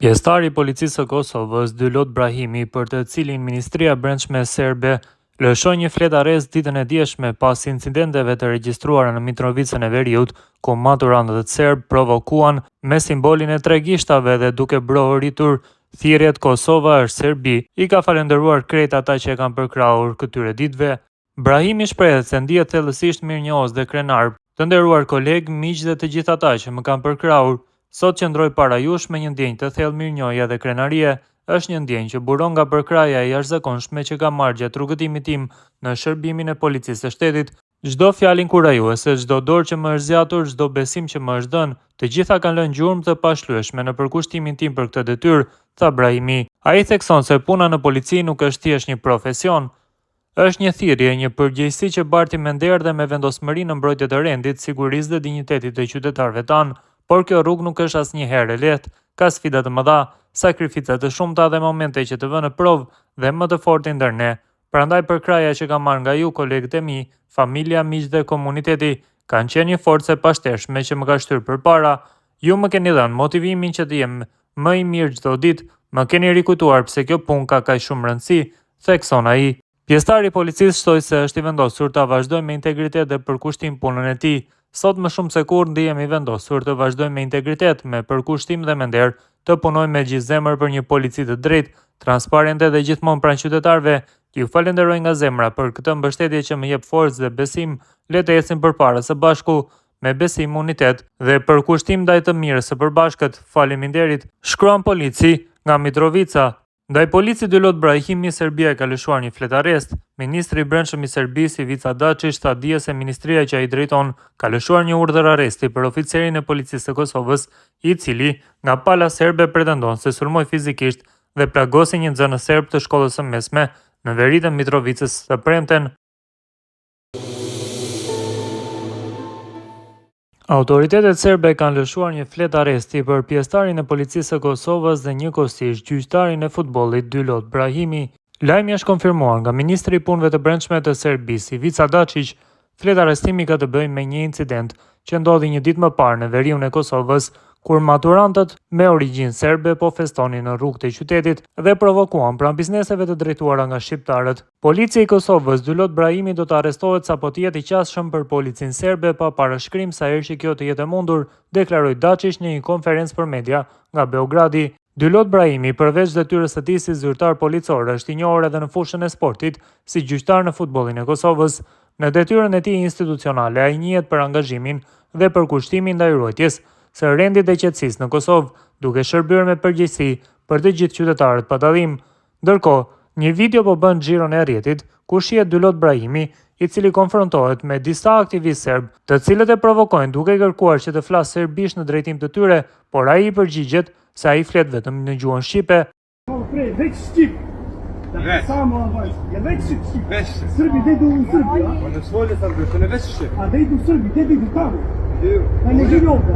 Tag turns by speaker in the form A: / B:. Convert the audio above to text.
A: Pjesëtari i policisë së Kosovës, Dylot Brahimi, për të cilin Ministria e Brendshme serbe lëshoi një fletë arrest ditën e djeshme pas incidenteve të regjistruara në Mitrovicën e Veriut, ku maturantët serb provokuan me simbolin e tregishtave dhe duke brohuritur thirrjet Kosova është Serbi, i ka falendëruar krejt ata që e kanë përkrahur këtyre ditëve. Brahimi shprehet se ndihet thellësisht mirënjohës dhe krenar. Të nderuar kolegë, miq dhe të gjithë ata që më kanë përkrahur, sot qëndroj para jush me një ndjenjë të thellë mirënjohje dhe krenarie. Është një ndjenjë që buron nga përkrahja e jashtëzakonshme që ka marrë gjatë rrugëtimit tim në shërbimin e policisë së shtetit. Çdo fjalë inkurajuese, çdo dorë që më është zgjatur, çdo besim që më është dhënë, të gjitha kanë lënë gjurmë të pashlyeshme në përkushtimin tim për këtë detyrë, tha Brahimi. Ai thekson se puna në polici nuk është thjesht një profesion, është një thirrje, një përgjegjësi që barti me nder dhe me vendosmëri në mbrojtje të rendit, sigurisë dhe dinjitetit të qytetarëve tanë. Por kjo rrugë nuk është asnjëherë e lehtë, ka sfida të mëdha, sakrifica të shumta dhe momente që të vënë në provë dhe më të fortë ndër ne. Prandaj përkrahja që kam marrë nga ju, kolegët e mi, familja, miq dhe komuniteti, kanë qenë një forcë e pashtershme që më ka shtyrë përpara. Ju më keni dhënë motivimin që të jem më i mirë çdo ditë, më keni rikujtuar pse kjo punë ka kaq shumë rëndësi, thekson ai. Pjesëtari i policisë shtoi se është i vendosur ta vazhdojë me integritet dhe përkushtim punën e tij. Sot më shumë se kur ndihem i vendosur të vazhdoj me integritet, me përkushtim dhe me nder, të punoj me gjithë zemër për një polici të drejtë, transparente dhe gjithmonë pranë qytetarëve. Ju falenderoj nga zemra për këtë mbështetje që më jep forcë dhe besim. Le të ecim përpara së bashku me besim, unitet dhe përkushtim ndaj të mirës së përbashkët. Faleminderit, shkruan polici nga Mitrovica. Ndaj polici Dylot Brahimi, Serbia e ka lëshuar një fletë arrest. Ministri i Brendshëm i Serbisë, Ivica Dačić, tha dje se ministria që ai drejton ka lëshuar një urdhër arresti për oficerin e policisë së Kosovës, i cili nga pala serbe pretendon se sulmoi fizikisht dhe plagosi një nxënës serb të shkollës së mesme në veri të Mitrovicës së premten. Autoritetet serbe kanë lëshuar një fletë arresti për pjesëtarin e policisë së Kosovës dhe njëkohësisht gjyqtarin e futbollit Dylot Brahimi. Lajmi është konfirmuar nga ministri i punëve të brendshme të Serbisë, Ivica Dačić. Fletë arrestimi ka të bëjë me një incident që ndodhi një ditë më parë në veriun e Kosovës, kur maturantët me origjinë serbe po festonin në rrugët e qytetit dhe provokuan pranë bizneseve të drejtuara nga shqiptarët. Policia i Kosovës, Dylot Brahimi, do të arrestohet sapo të jetë i qasshëm për policinë serbe pa parashkrim sa herë që kjo të jetë e mundur, deklaroi Dačić në një konferencë për media nga Beogradi. Dylot Brahimi, përveç detyrës së tij si zyrtar policor, është i njohur edhe në fushën e sportit si gjyqtar në futbollin e Kosovës. Në detyrën e tij institucionale, ai njihet për angazhimin dhe përkushtimin ndaj ruajtjes së rendit dhe qetësisë në Kosovë, duke shërbyer me përgjegjësi për të gjithë qytetarët pa dallim. Ndërkohë, një video po bën xhiron e rrjetit, ku shihet Dylot Brahimi, i cili konfrontohet me disa aktivistë serb, të cilët e provokojnë duke kërkuar që të flasë serbisht në drejtim të tyre, por ai i përgjigjet se ai flet vetëm në gjuhën shqipe.
B: Srbi dedu u Srbiji, a? Pa ne svojili sam, ne već šće. A dedu u Srbiji, dedu tamo. A ne živi ovdje.